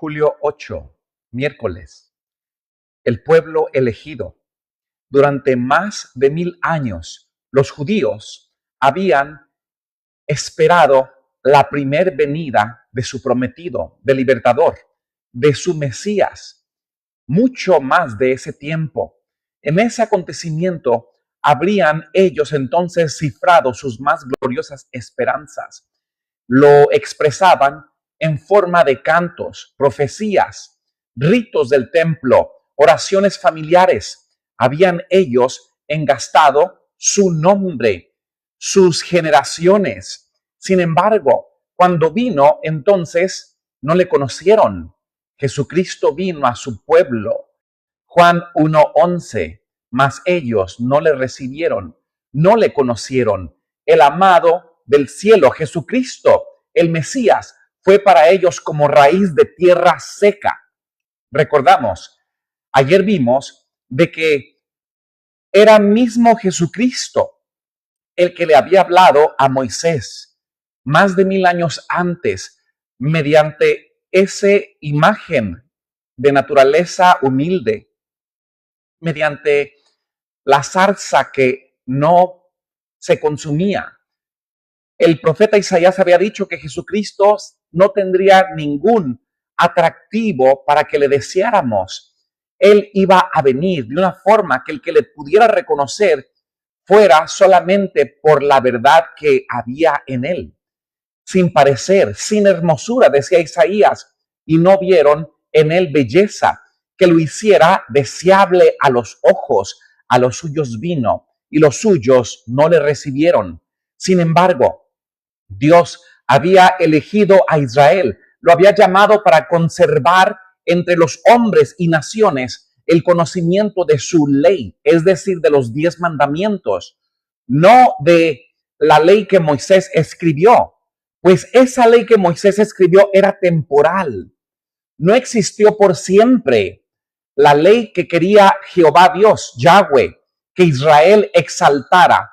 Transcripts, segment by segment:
Julio 8, miércoles. El pueblo elegido. Durante más de 1000 años, los judíos habían esperado la primer venida de su prometido, del libertador, de su Mesías. Mucho más de ese tiempo. En ese acontecimiento habrían ellos entonces cifrado sus más gloriosas esperanzas. Lo expresaban en forma de cantos, profecías, ritos del templo, oraciones familiares. Habían ellos engastado su nombre, sus generaciones. Sin embargo, cuando vino, entonces no le conocieron. Jesucristo vino a su pueblo. Juan 1:11, mas ellos no le recibieron, no le conocieron. El amado del cielo, Jesucristo, el Mesías, fue para ellos como raíz de tierra seca. Recordamos, ayer vimos de que era mismo Jesucristo el que le había hablado a Moisés más de 1000 años antes, mediante esa imagen de naturaleza humilde, mediante la zarza que no se consumía. El profeta Isaías había dicho que Jesucristo no tendría ningún atractivo para que le deseáramos. Él iba a venir de una forma que el que le pudiera reconocer fuera solamente por la verdad que había en él. Sin parecer, sin hermosura, decía Isaías, y no vieron en él belleza que lo hiciera deseable a los ojos. A los suyos vino y los suyos no le recibieron. Sin embargo, Dios había elegido a Israel, lo había llamado para conservar entre los hombres y naciones el conocimiento de su ley, es decir, de los 10 mandamientos, no de la ley que Moisés escribió, pues esa ley que Moisés escribió era temporal, no existió por siempre. La ley que quería Jehová Dios, Yahweh, que Israel exaltara,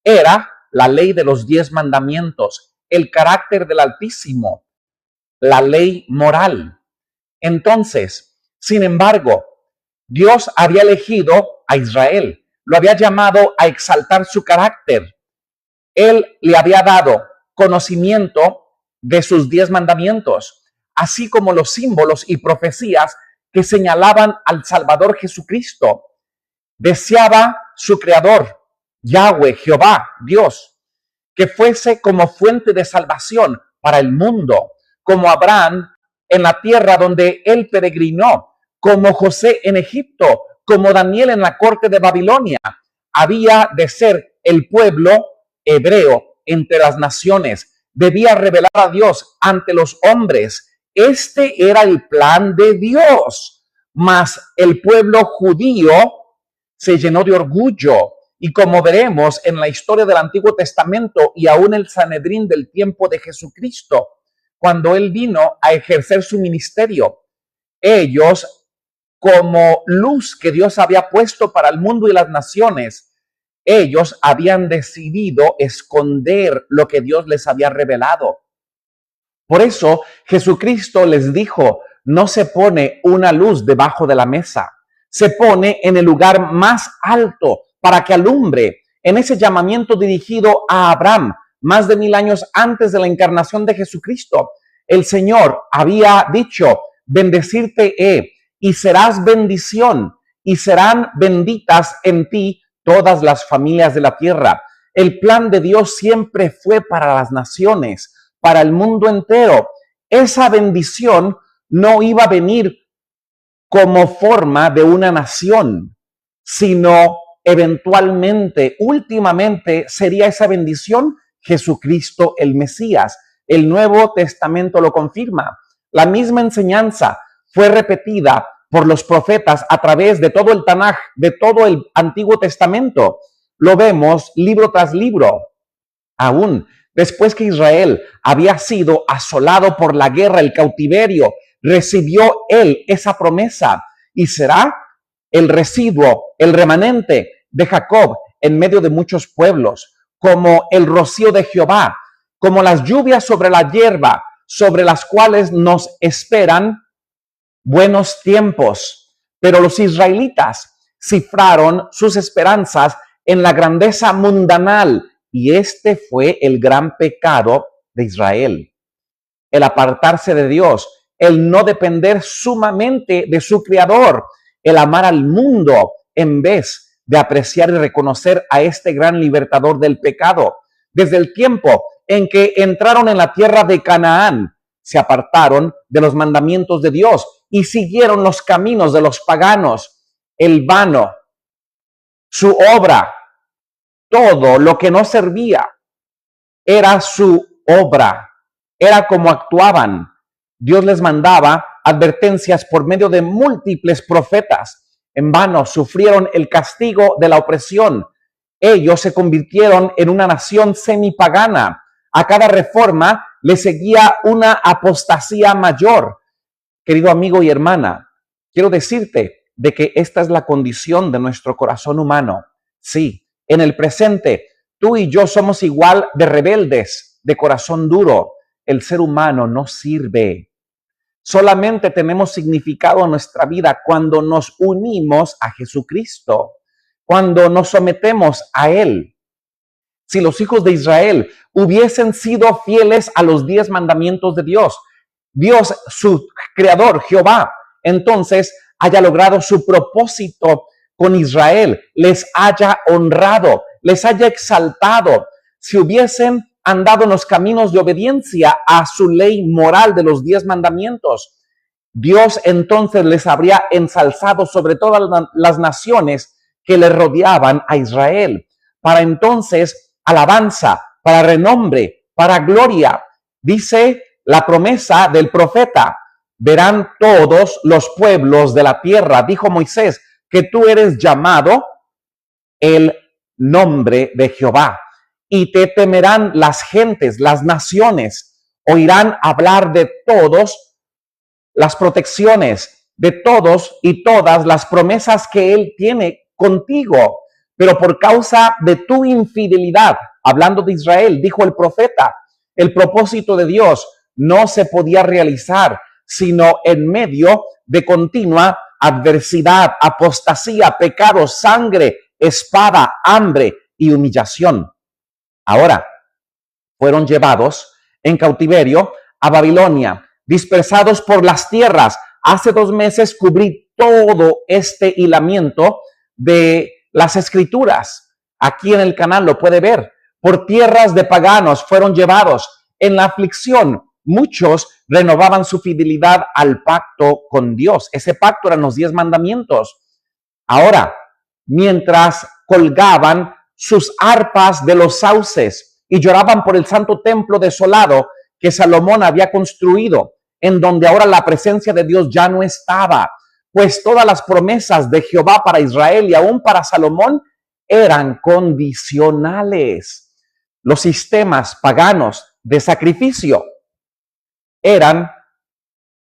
era la ley de los 10 mandamientos, el carácter del Altísimo, la ley moral. Entonces, sin embargo, Dios había elegido a Israel, lo había llamado a exaltar su carácter. Él le había dado conocimiento de sus 10 mandamientos, así como los símbolos y profecías que señalaban al Salvador Jesucristo. Deseaba su Creador, Yahweh, Jehová, Dios, que fuese como fuente de salvación para el mundo, como Abraham en la tierra donde él peregrinó, como José en Egipto, como Daniel en la corte de Babilonia. Había de ser el pueblo hebreo entre las naciones, debía revelar a Dios ante los hombres. Este era el plan de Dios, mas el pueblo judío se llenó de orgullo. Y como veremos en la historia del Antiguo Testamento y aún el Sanedrín del tiempo de Jesucristo, cuando él vino a ejercer su ministerio, ellos, como luz que Dios había puesto para el mundo y las naciones, ellos habían decidido esconder lo que Dios les había revelado. Por eso Jesucristo les dijo, no se pone una luz debajo de la mesa, se pone en el lugar más alto para que alumbre. En ese llamamiento dirigido a Abraham, más de 1000 años antes de la encarnación de Jesucristo, el Señor había dicho, bendecirte he, y serás bendición, y serán benditas en ti todas las familias de la tierra. El plan de Dios siempre fue para las naciones, para el mundo entero. Esa bendición no iba a venir como forma de una nación, sino eventualmente, últimamente, sería esa bendición Jesucristo el Mesías. El Nuevo Testamento lo confirma. La misma enseñanza fue repetida por los profetas a través de todo el Tanaj, de todo el Antiguo Testamento. Lo vemos libro tras libro. Aún después que Israel había sido asolado por la guerra, el cautiverio, recibió él esa promesa y será el residuo, el remanente de Jacob en medio de muchos pueblos, como el rocío de Jehová, como las lluvias sobre la hierba, sobre las cuales nos esperan buenos tiempos, pero los israelitas cifraron sus esperanzas en la grandeza mundanal, y este fue el gran pecado de Israel: el apartarse de Dios, el no depender sumamente de su Creador, el amar al mundo en vez de apreciar y reconocer a este gran libertador del pecado. Desde el tiempo en que entraron en la tierra de Canaán, se apartaron de los mandamientos de Dios y siguieron los caminos de los paganos, el vano, su obra, todo lo que no servía era su obra, era como actuaban. Dios les mandaba advertencias por medio de múltiples profetas. En vano sufrieron el castigo de la opresión. Ellos se convirtieron en una nación semipagana. A cada reforma le seguía una apostasía mayor. Querido amigo y hermana, quiero decirte de que esta es la condición de nuestro corazón humano. Sí, en el presente, tú y yo somos igual de rebeldes, de corazón duro. El ser humano no sirve. Solamente tenemos significado en nuestra vida cuando nos unimos a Jesucristo, cuando nos sometemos a Él. Si los hijos de Israel hubiesen sido fieles a los 10 mandamientos de Dios, Dios, su creador, Jehová, entonces haya logrado su propósito con Israel, les haya honrado, les haya exaltado. Si hubiesen andado en los caminos de obediencia a su ley moral de los 10 mandamientos, Dios entonces les habría ensalzado sobre todas las naciones que le rodeaban a Israel. Para entonces, alabanza, para renombre, para gloria. Dice la promesa del profeta: verán todos los pueblos de la tierra, dijo Moisés, que tú eres llamado el nombre de Jehová, y te temerán las gentes, las naciones, oirán hablar de todos las protecciones, de todos y todas las promesas que Él tiene contigo. Pero por causa de tu infidelidad, hablando de Israel, dijo el profeta, el propósito de Dios no se podía realizar sino en medio de continua adversidad, apostasía, pecado, sangre, espada, hambre y humillación. Ahora fueron llevados en cautiverio a Babilonia, dispersados por las tierras. Hace 2 meses cubrí todo este hilamiento de las escrituras. Aquí en el canal lo puede ver. Por tierras de paganos fueron llevados. En la aflicción, muchos renovaban su fidelidad al pacto con Dios. Ese pacto eran los 10 mandamientos. Ahora, mientras colgaban sus arpas de los sauces y lloraban por el santo templo desolado que Salomón había construido, en donde ahora la presencia de Dios ya no estaba, pues todas las promesas de Jehová para Israel y aún para Salomón eran condicionales. Los sistemas paganos de sacrificio eran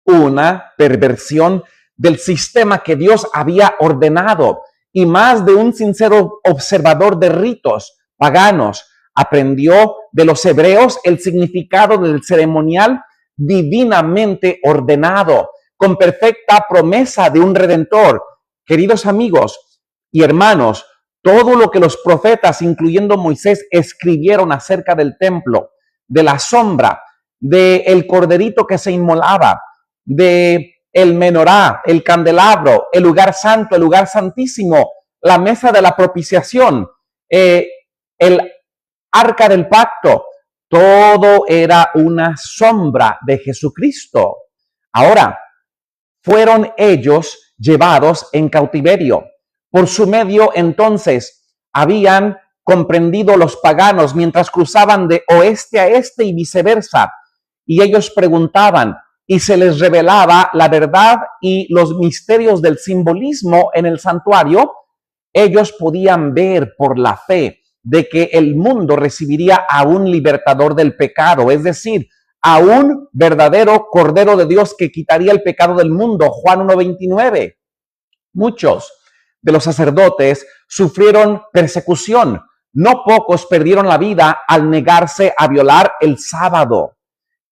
una perversión del sistema que Dios había ordenado, y más de un sincero observador de ritos paganos aprendió de los hebreos el significado del ceremonial divinamente ordenado, con perfecta promesa de un redentor. Queridos amigos y hermanos, todo lo que los profetas, incluyendo Moisés, escribieron acerca del templo, de la sombra, del corderito que se inmolaba, de el menorá, el candelabro, el lugar santo, el lugar santísimo, la mesa de la propiciación, el arca del pacto, todo era una sombra de Jesucristo. Ahora, fueron ellos llevados en cautiverio. Por su medio, entonces, habían comprendido los paganos mientras cruzaban de oeste a este y viceversa. Y ellos preguntaban, y se les revelaba la verdad y los misterios del simbolismo en el santuario. Ellos podían ver por la fe de que el mundo recibiría a un libertador del pecado, es decir, a un verdadero Cordero de Dios que quitaría el pecado del mundo. Juan 1:29. Muchos de los sacerdotes sufrieron persecución. No pocos perdieron la vida al negarse a violar el sábado.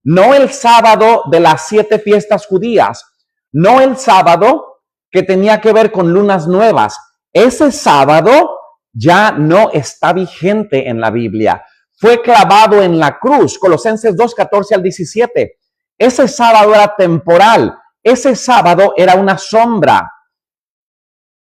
No el sábado de las 7 fiestas judías, no el sábado que tenía que ver con lunas nuevas. Ese sábado ya no está vigente en la Biblia. Fue clavado en la cruz, Colosenses 2, 14 al 17. Ese sábado era temporal, ese sábado era una sombra.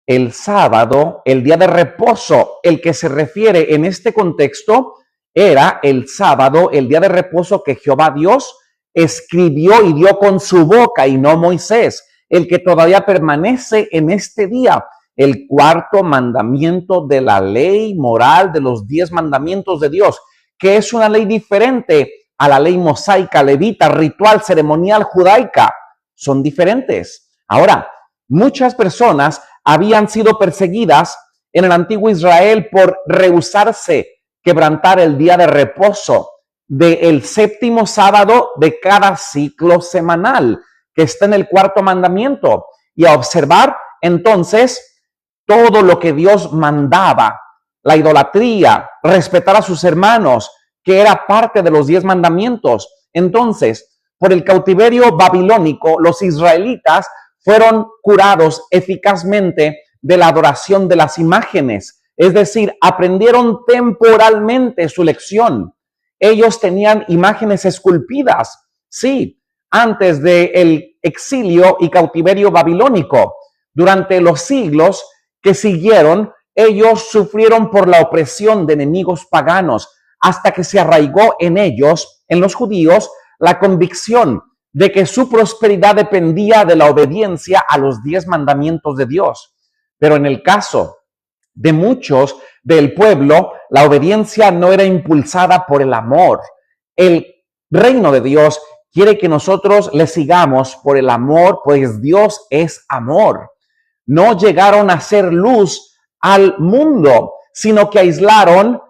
El sábado, el día de reposo, el que se refiere en este contexto, era el sábado, el día de reposo que Jehová Dios escribió y dio con su boca, y no Moisés, el que todavía permanece en este día, el cuarto mandamiento de la ley moral de los 10 mandamientos de Dios, que es una ley diferente a la ley mosaica, levita, ritual, ceremonial, judaica. Son diferentes. Ahora, muchas personas habían sido perseguidas en el antiguo Israel por rehusarse quebrantar el día de reposo del séptimo sábado de cada ciclo semanal, que está en el cuarto mandamiento, y a observar entonces todo lo que Dios mandaba, la idolatría, respetar a sus hermanos, que era parte de los 10 mandamientos. Entonces, por el cautiverio babilónico, los israelitas fueron curados eficazmente de la adoración de las imágenes. Es decir, aprendieron temporalmente su lección. Ellos tenían imágenes esculpidas, sí, antes del exilio y cautiverio babilónico. Durante los siglos que siguieron, ellos sufrieron por la opresión de enemigos paganos, hasta que se arraigó en ellos, en los judíos, la convicción de que su prosperidad dependía de la obediencia a los 10 mandamientos de Dios. Pero en el caso de muchos del pueblo, la obediencia no era impulsada por el amor. El reino de Dios quiere que nosotros le sigamos por el amor, pues Dios es amor. No llegaron a ser luz al mundo, sino que aislaron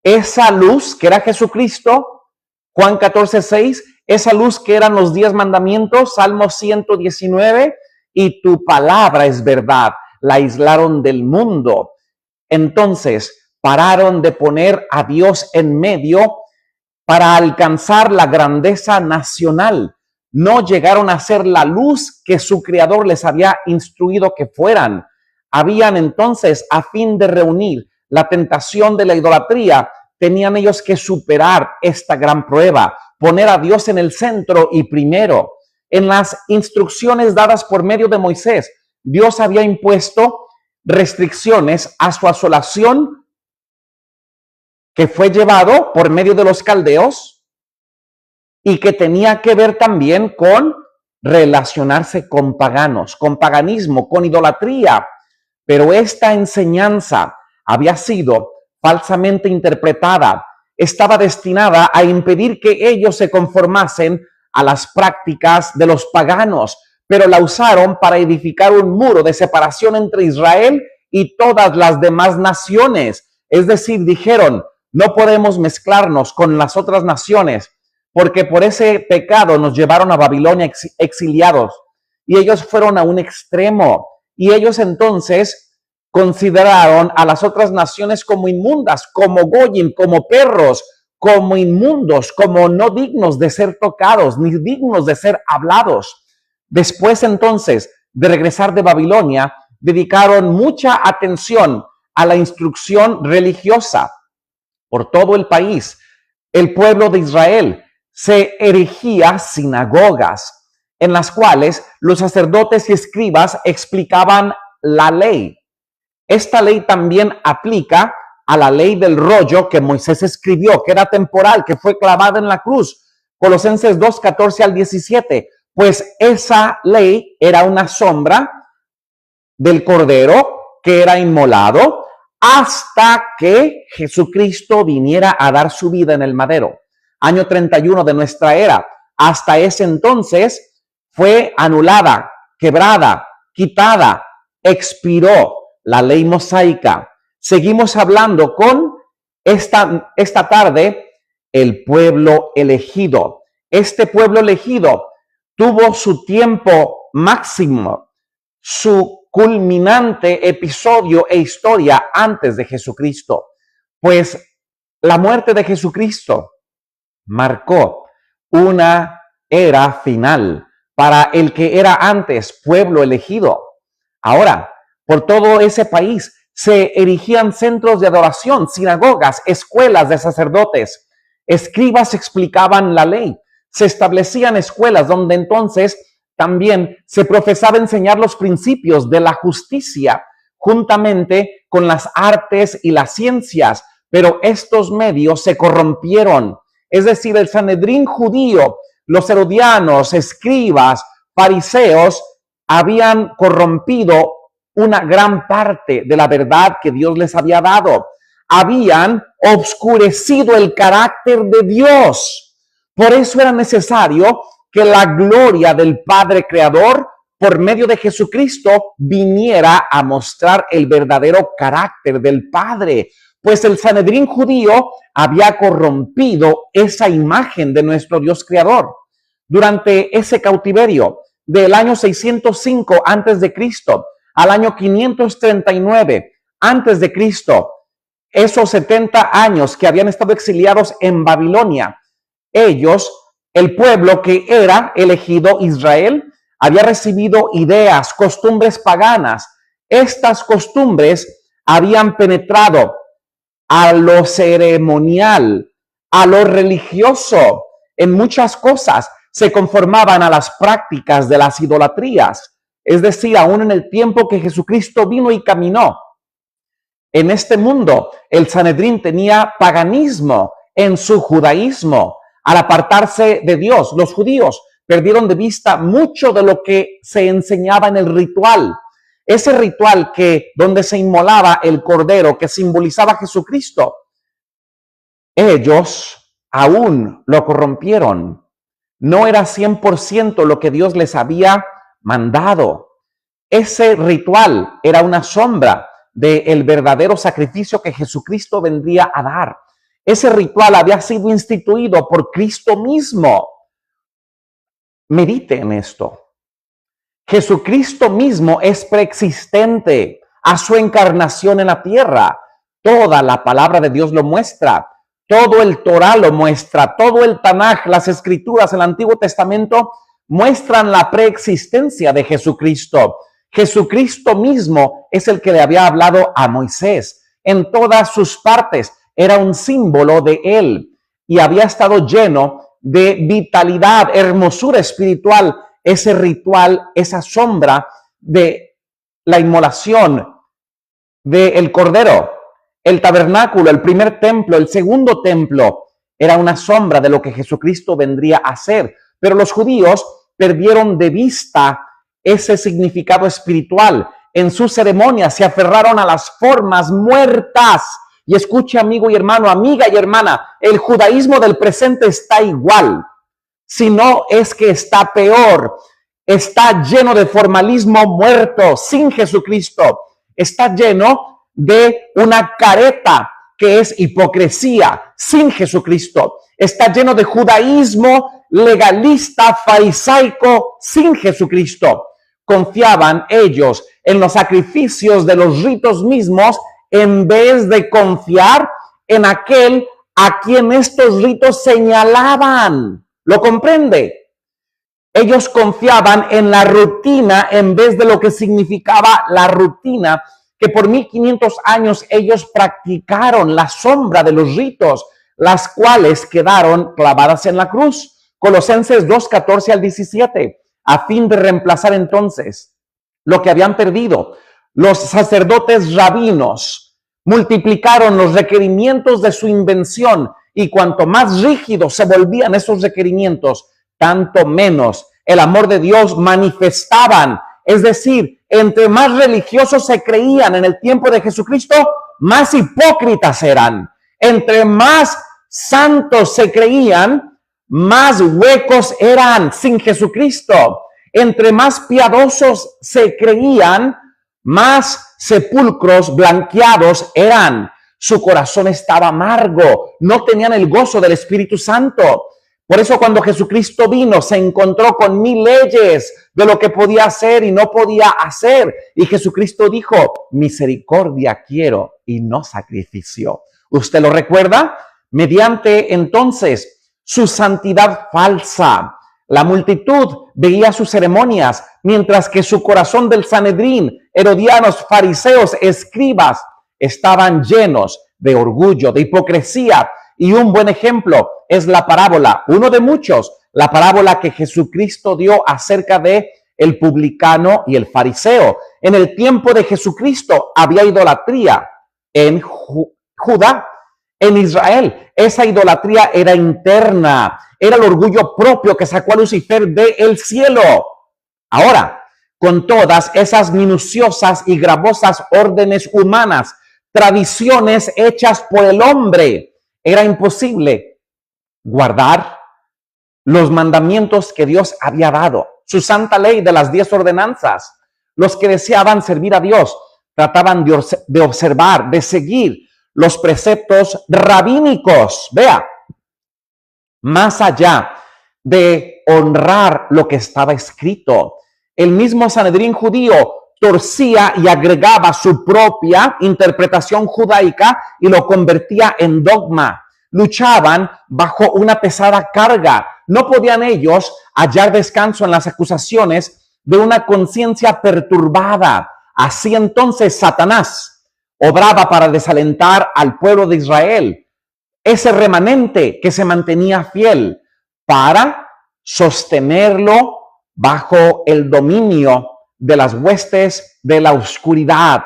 esa luz que era Jesucristo, Juan 14, 6, esa luz que eran los 10 mandamientos, Salmo 119, y tu palabra es verdad. La aislaron del mundo. Entonces, pararon de poner a Dios en medio para alcanzar la grandeza nacional. No llegaron a ser la luz que su Creador les había instruido que fueran. Habían entonces, a fin de reunir la tentación de la idolatría, tenían ellos que superar esta gran prueba, poner a Dios en el centro y primero. En las instrucciones dadas por medio de Moisés, Dios había impuesto restricciones a su asolación, que fue llevado por medio de los caldeos y que tenía que ver también con relacionarse con paganos, con paganismo, con idolatría. Pero esta enseñanza había sido falsamente interpretada, estaba destinada a impedir que ellos se conformasen a las prácticas de los paganos, pero la usaron para edificar un muro de separación entre Israel y todas las demás naciones. Es decir, dijeron, no podemos mezclarnos con las otras naciones, porque por ese pecado nos llevaron a Babilonia exiliados, y ellos fueron a un extremo, y ellos entonces consideraron a las otras naciones como inmundas, como goyim, como perros, como inmundos, como no dignos de ser tocados, ni dignos de ser hablados. Después entonces de regresar de Babilonia, dedicaron mucha atención a la instrucción religiosa por todo el país. El pueblo de Israel se erigía sinagogas en las cuales los sacerdotes y escribas explicaban la ley. Esta ley también aplica a la ley del rollo que Moisés escribió, que era temporal, que fue clavada en la cruz. Colosenses 2, 14 al 17. Pues esa ley era una sombra del Cordero que era inmolado hasta que Jesucristo viniera a dar su vida en el madero. Año 31 de nuestra era. Hasta ese entonces fue anulada, quebrada, quitada, expiró la ley mosaica. Seguimos hablando con esta tarde el pueblo elegido. Este pueblo elegido tuvo su tiempo máximo, su culminante episodio e historia antes de Jesucristo, pues la muerte de Jesucristo marcó una era final para el que era antes pueblo elegido. Ahora, por todo ese país se erigían centros de adoración, sinagogas, escuelas de sacerdotes. Escribas explicaban la ley. Se establecían escuelas donde entonces también se profesaba enseñar los principios de la justicia juntamente con las artes y las ciencias, pero estos medios se corrompieron. Es decir, el Sanedrín judío, los herodianos, escribas, fariseos, habían corrompido una gran parte de la verdad que Dios les había dado. Habían obscurecido el carácter de Dios. Por eso era necesario que la gloria del Padre Creador, por medio de Jesucristo, viniera a mostrar el verdadero carácter del Padre. Pues el Sanedrín judío había corrompido esa imagen de nuestro Dios Creador. Durante ese cautiverio del año 605 antes de Cristo al año 539 antes de Cristo, esos 70 años que habían estado exiliados en Babilonia, ellos, el pueblo que era elegido Israel, había recibido ideas, costumbres paganas. Estas costumbres habían penetrado a lo ceremonial, a lo religioso. En muchas cosas se conformaban a las prácticas de las idolatrías. Es decir, aún en el tiempo que Jesucristo vino y caminó en este mundo, el Sanedrín tenía paganismo en su judaísmo. Al apartarse de Dios, los judíos perdieron de vista mucho de lo que se enseñaba en el ritual. Ese ritual donde se inmolaba el cordero que simbolizaba a Jesucristo, ellos aún lo corrompieron. No era 100% lo que Dios les había mandado. Ese ritual era una sombra del verdadero sacrificio que Jesucristo vendría a dar. Ese ritual había sido instituido por Cristo mismo. Medite en esto. Jesucristo mismo es preexistente a su encarnación en la tierra. Toda la palabra de Dios lo muestra. Todo el Torá lo muestra. Todo el Tanaj, las escrituras, el Antiguo Testamento muestran la preexistencia de Jesucristo. Jesucristo mismo es el que le había hablado a Moisés. En todas sus partes era un símbolo de él y había estado lleno de vitalidad, hermosura espiritual. Ese ritual, esa sombra de la inmolación del cordero, el tabernáculo, el primer templo, el segundo templo, era una sombra de lo que Jesucristo vendría a hacer. Pero los judíos perdieron de vista ese significado espiritual. En sus ceremonias se aferraron a las formas muertas. Y escuche, amigo y hermano, amiga y hermana, el judaísmo del presente está igual. Si no es que está peor. Está lleno de formalismo muerto, sin Jesucristo. Está lleno de una careta que es hipocresía, sin Jesucristo. Está lleno de judaísmo legalista, farisaico, sin Jesucristo. Confiaban ellos en los sacrificios de los ritos mismos en vez de confiar en aquel a quien estos ritos señalaban. ¿Lo comprende? Ellos confiaban en la rutina en vez de lo que significaba la rutina, que por 1500 años ellos practicaron la sombra de los ritos, las cuales quedaron clavadas en la cruz. Colosenses 2, 14 al 17, a fin de reemplazar entonces lo que habían perdido. Los sacerdotes rabinos multiplicaron los requerimientos de su invención y cuanto más rígidos se volvían esos requerimientos, tanto menos el amor de Dios manifestaban. Es decir, entre más religiosos se creían en el tiempo de Jesucristo, más hipócritas eran. Entre más santos se creían, más huecos eran sin Jesucristo. Entre más piadosos se creían, más sepulcros blanqueados eran. Su corazón estaba amargo, no tenían el gozo del Espíritu Santo. Por eso cuando Jesucristo vino, se encontró con 1000 leyes de lo que podía hacer y no podía hacer. Y Jesucristo dijo, misericordia quiero y no sacrificio. ¿Usted lo recuerda? Mediante entonces su santidad falsa, La multitud veía sus ceremonias, mientras que su corazón del Sanedrín, herodianos, fariseos, escribas, estaban llenos de orgullo, de hipocresía. Y un buen ejemplo es la parábola, uno de muchos, la parábola que Jesucristo dio acerca de el publicano y el fariseo. En el tiempo de Jesucristo había idolatría en Judá, en Israel. Esa idolatría era interna, era el orgullo propio que sacó a Lucifer del cielo. Ahora, con todas esas minuciosas y gravosas órdenes humanas, tradiciones hechas por el hombre, era imposible guardar los mandamientos que Dios había dado, su santa ley de las 10 ordenanzas. Los que deseaban servir a Dios trataban de observar, de seguir los preceptos rabínicos. Vea, más allá de honrar lo que estaba escrito. El mismo Sanedrín judío torcía y agregaba su propia interpretación judaica y lo convertía en dogma. Luchaban bajo una pesada carga. No podían ellos hallar descanso en las acusaciones de una conciencia perturbada. Así entonces Satanás obraba para desalentar al pueblo de Israel, ese remanente que se mantenía fiel, para sostenerlo bajo el dominio de las huestes de la oscuridad.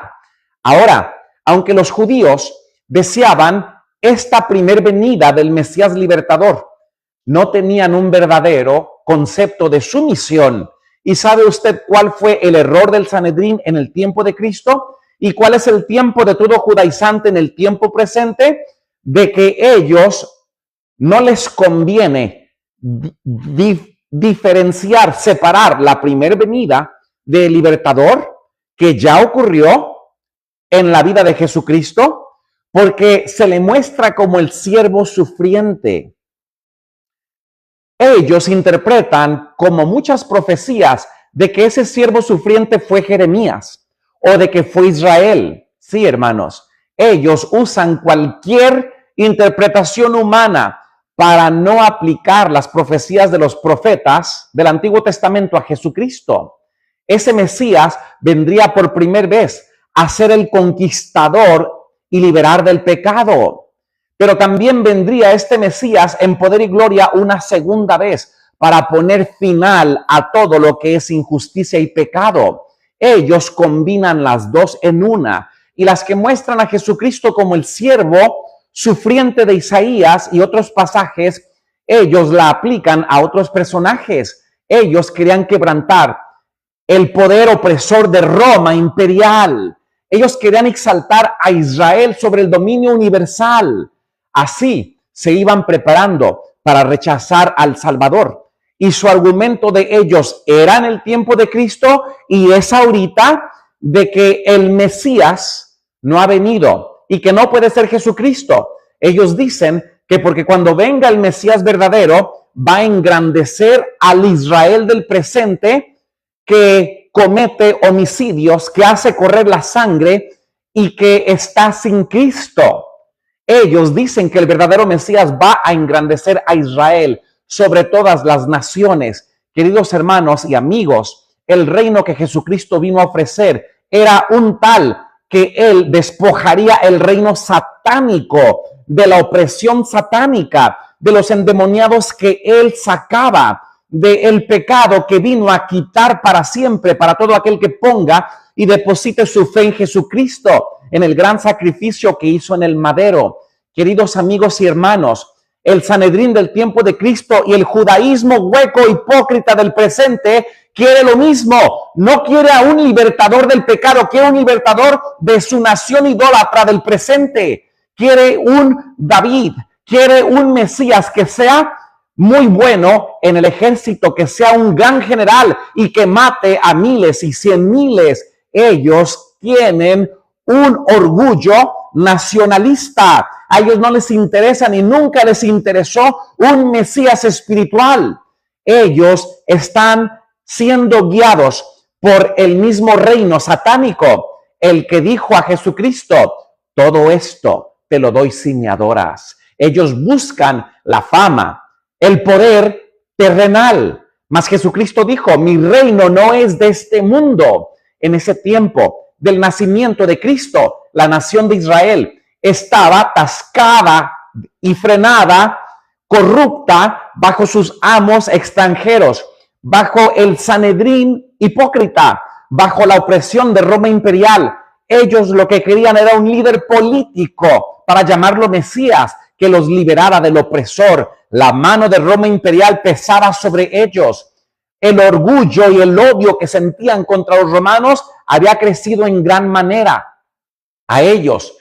Ahora, aunque los judíos deseaban esta primer venida del Mesías libertador, no tenían un verdadero concepto de su misión. ¿Y sabe usted cuál fue el error del Sanedrín en el tiempo de Cristo? ¿Y cuál es el tiempo de todo judaizante en el tiempo presente? De que ellos no les conviene diferenciar, separar la primera venida del libertador que ya ocurrió en la vida de Jesucristo, porque se le muestra como el siervo sufriente. Ellos interpretan como muchas profecías de que ese siervo sufriente fue Jeremías o de que fue Israel. Sí, hermanos, ellos usan cualquier interpretación humana para no aplicar las profecías de los profetas del Antiguo Testamento a Jesucristo. Ese Mesías vendría por primera vez a ser el conquistador y liberar del pecado. Pero también vendría este Mesías en poder y gloria una segunda vez para poner final a todo lo que es injusticia y pecado. Ellos combinan las dos en una, y las que muestran a Jesucristo como el siervo sufriente de Isaías y otros pasajes, ellos la aplican a otros personajes. Ellos querían quebrantar el poder opresor de Roma imperial. Ellos querían exaltar a Israel sobre el dominio universal. Así se iban preparando para rechazar al Salvador. Y su argumento de ellos era en el tiempo de Cristo y es ahorita de que el Mesías no ha venido y que no puede ser Jesucristo. Ellos dicen que porque cuando venga el Mesías verdadero va a engrandecer al Israel del presente que comete homicidios, que hace correr la sangre y que está sin Cristo. Ellos dicen que el verdadero Mesías va a engrandecer a Israel sobre todas las naciones. Queridos hermanos y amigos, el reino que Jesucristo vino a ofrecer era un tal que él despojaría el reino satánico de la opresión satánica, de los endemoniados que él sacaba, del pecado que vino a quitar para siempre para todo aquel que ponga y deposite su fe en Jesucristo, en el gran sacrificio que hizo en el madero. Queridos amigos y hermanos, el Sanedrín del tiempo de Cristo y el judaísmo hueco hipócrita del presente quiere lo mismo. No quiere a un libertador del pecado, quiere un libertador de su nación idólatra del presente. Quiere un David, quiere un Mesías que sea muy bueno en el ejército, que sea un gran general y que mate a miles y 100,000. Ellos tienen un orgullo nacionalista. A ellos no les interesa ni nunca les interesó un Mesías espiritual. Ellos están siendo guiados por el mismo reino satánico, el que dijo a Jesucristo: todo esto te lo doy si me adoras. Ellos buscan la fama, el poder terrenal, Mas Jesucristo dijo, mi reino no es de este mundo. En ese tiempo del nacimiento de Cristo, la nación de Israel estaba atascada y frenada, corrupta bajo sus amos extranjeros, bajo el Sanedrín hipócrita, bajo la opresión de Roma imperial. Ellos lo que querían era un líder político para llamarlo Mesías, que los liberara del opresor. La mano de Roma imperial pesaba sobre ellos. El orgullo y el odio que sentían contra los romanos había crecido en gran manera. A ellos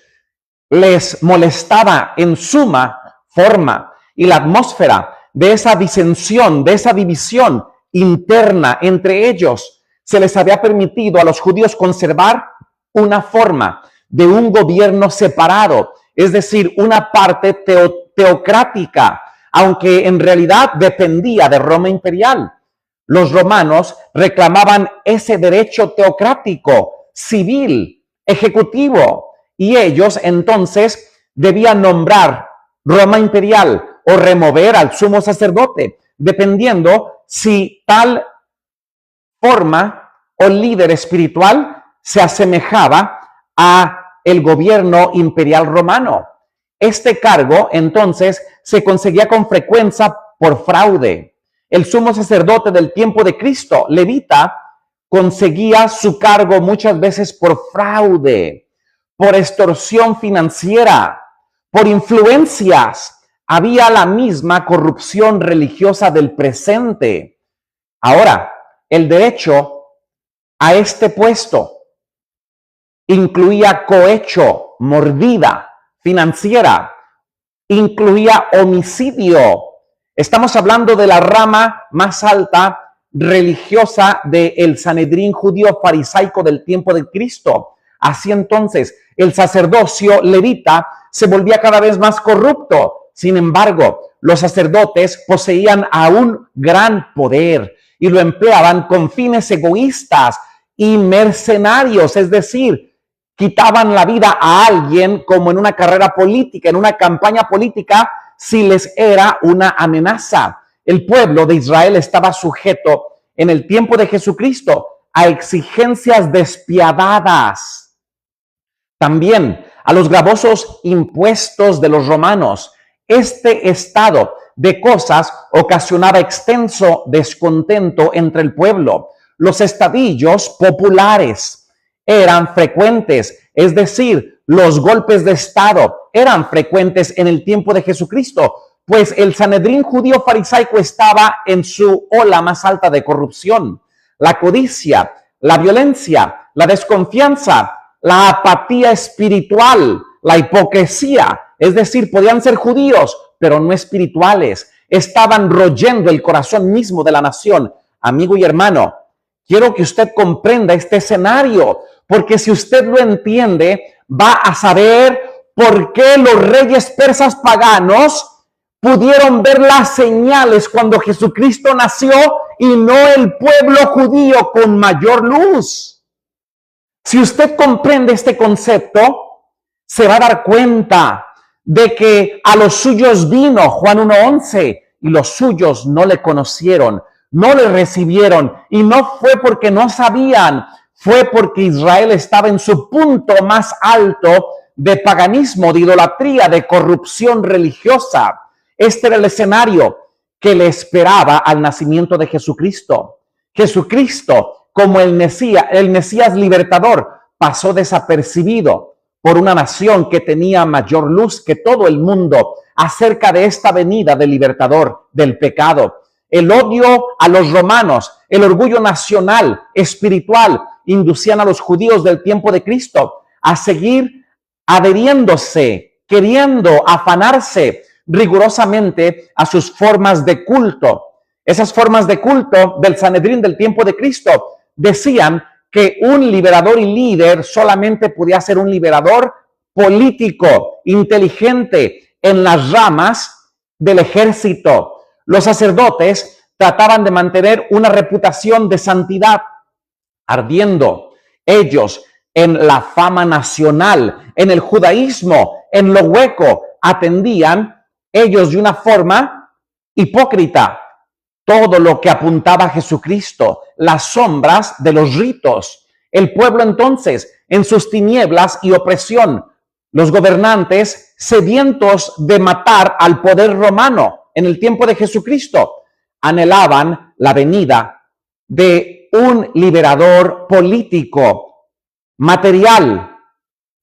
les molestaba en suma forma y la atmósfera de esa disensión, de esa división interna entre ellos. Se les había permitido a los judíos conservar una forma de un gobierno separado, es decir, una parte teocrática, aunque en realidad dependía de Roma imperial. Los romanos reclamaban ese derecho teocrático, civil, ejecutivo, y ellos entonces debían nombrar Roma imperial o remover al sumo sacerdote, dependiendo si tal forma o líder espiritual se asemejaba a el gobierno imperial romano. Este cargo entonces se conseguía con frecuencia por fraude. El sumo sacerdote del tiempo de Cristo, levita, conseguía su cargo muchas veces por fraude, por extorsión financiera, por influencias. Había la misma corrupción religiosa del presente. Ahora, el derecho a este puesto incluía cohecho, mordida financiera, incluía homicidio. Estamos hablando de la rama más alta religiosa del Sanedrín judío farisaico del tiempo de Cristo. Así entonces, el sacerdocio levita se volvía cada vez más corrupto. Sin embargo, los sacerdotes poseían aún gran poder y lo empleaban con fines egoístas y mercenarios, es decir, quitaban la vida a alguien como en una carrera política, en una campaña política, si les era una amenaza. El pueblo de Israel estaba sujeto en el tiempo de Jesucristo a exigencias despiadadas. También a los gravosos impuestos de los romanos. Este estado de cosas ocasionaba extenso descontento entre el pueblo. Los estadillos populares eran frecuentes, es decir, los golpes de estado eran frecuentes en el tiempo de Jesucristo, pues el Sanedrín judío farisaico estaba en su ola más alta de corrupción. La codicia, la violencia, la desconfianza, la apatía espiritual, la hipocresía, es decir, podían ser judíos, pero no espirituales, estaban royendo el corazón mismo de la nación. Amigo y hermano, quiero que usted comprenda este escenario, porque si usted lo entiende, va a saber por qué los reyes persas paganos pudieron ver las señales cuando Jesucristo nació y no el pueblo judío con mayor luz. Si usted comprende este concepto, se va a dar cuenta de que a los suyos vino, Juan 1:11, y los suyos no le conocieron, no le recibieron, y no fue porque no sabían, fue porque Israel estaba en su punto más alto de paganismo, de idolatría, de corrupción religiosa. Este era el escenario que le esperaba al nacimiento de Jesucristo. Jesucristo, como el Mesías libertador, pasó desapercibido por una nación que tenía mayor luz que todo el mundo acerca de esta venida del libertador del pecado. El odio a los romanos, el orgullo nacional, espiritual, inducían a los judíos del tiempo de Cristo a seguir adheriéndose, queriendo afanarse rigurosamente a sus formas de culto. Esas formas de culto del Sanedrín del tiempo de Cristo decían que un liberador y líder solamente podía ser un liberador político, inteligente, en las ramas del ejército. Los sacerdotes trataban de mantener una reputación de santidad, ardiendo ellos en la fama nacional, en el judaísmo, en lo hueco, atendían ellos de una forma hipócrita todo lo que apuntaba a Jesucristo, las sombras de los ritos. El pueblo entonces, en sus tinieblas y opresión, los gobernantes sedientos de matar al poder romano en el tiempo de Jesucristo, anhelaban la venida de un liberador político, material.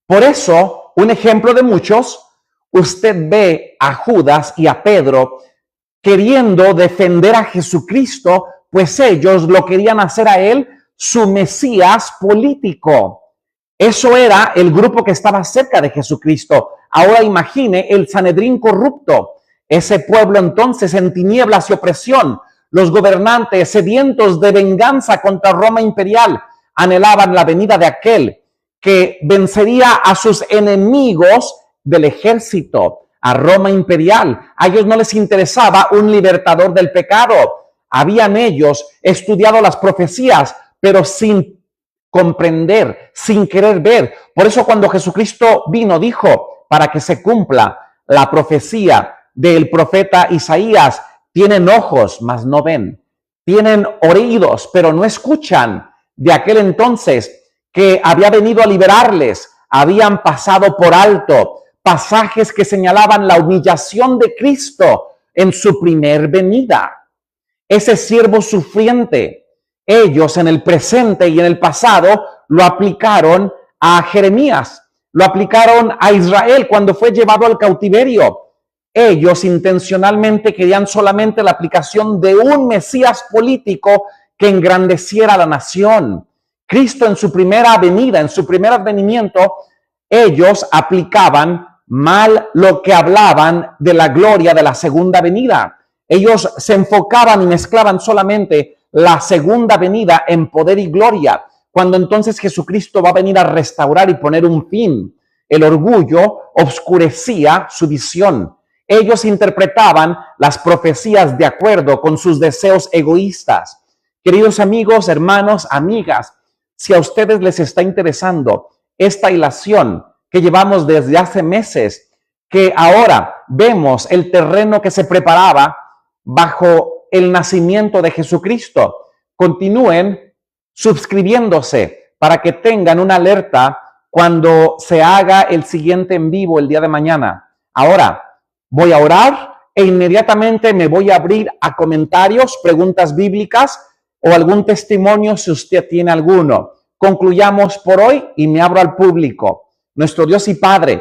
Por eso, un ejemplo de muchos, usted ve a Judas y a Pedro queriendo defender a Jesucristo, pues ellos lo querían hacer a él su Mesías político. Eso era el grupo que estaba cerca de Jesucristo. Ahora imagine el Sanedrín corrupto, ese pueblo entonces en tinieblas y opresión. Los gobernantes sedientos de venganza contra Roma imperial anhelaban la venida de aquel que vencería a sus enemigos del ejército, a Roma imperial. A ellos no les interesaba un libertador del pecado. Habían ellos estudiado las profecías, pero sin comprender, sin querer ver. Por eso cuando Jesucristo vino, dijo, para que se cumpla la profecía del profeta Isaías, tienen ojos, mas no ven. Tienen oídos, pero no escuchan. De aquel entonces que había venido a liberarles, habían pasado por alto pasajes que señalaban la humillación de Cristo en su primer venida. Ese siervo sufriente, ellos en el presente y en el pasado lo aplicaron a Jeremías, lo aplicaron a Israel cuando fue llevado al cautiverio. Ellos intencionalmente querían solamente la aplicación de un Mesías político que engrandeciera a la nación. Cristo en su primera venida, en su primer advenimiento, ellos aplicaban mal lo que hablaban de la gloria de la segunda venida. Ellos se enfocaban y mezclaban solamente la segunda venida en poder y gloria, cuando entonces Jesucristo va a venir a restaurar y poner un fin. El orgullo obscurecía su visión. Ellos interpretaban las profecías de acuerdo con sus deseos egoístas. Queridos amigos, hermanos, amigas, si a ustedes les está interesando esta ilación que llevamos desde hace meses, que ahora vemos el terreno que se preparaba bajo el nacimiento de Jesucristo, continúen suscribiéndose para que tengan una alerta cuando se haga el siguiente en vivo el día de mañana. Ahora voy a orar e inmediatamente me voy a abrir a comentarios, preguntas bíblicas o algún testimonio si usted tiene alguno. Concluyamos por hoy y me abro al público. Nuestro Dios y Padre,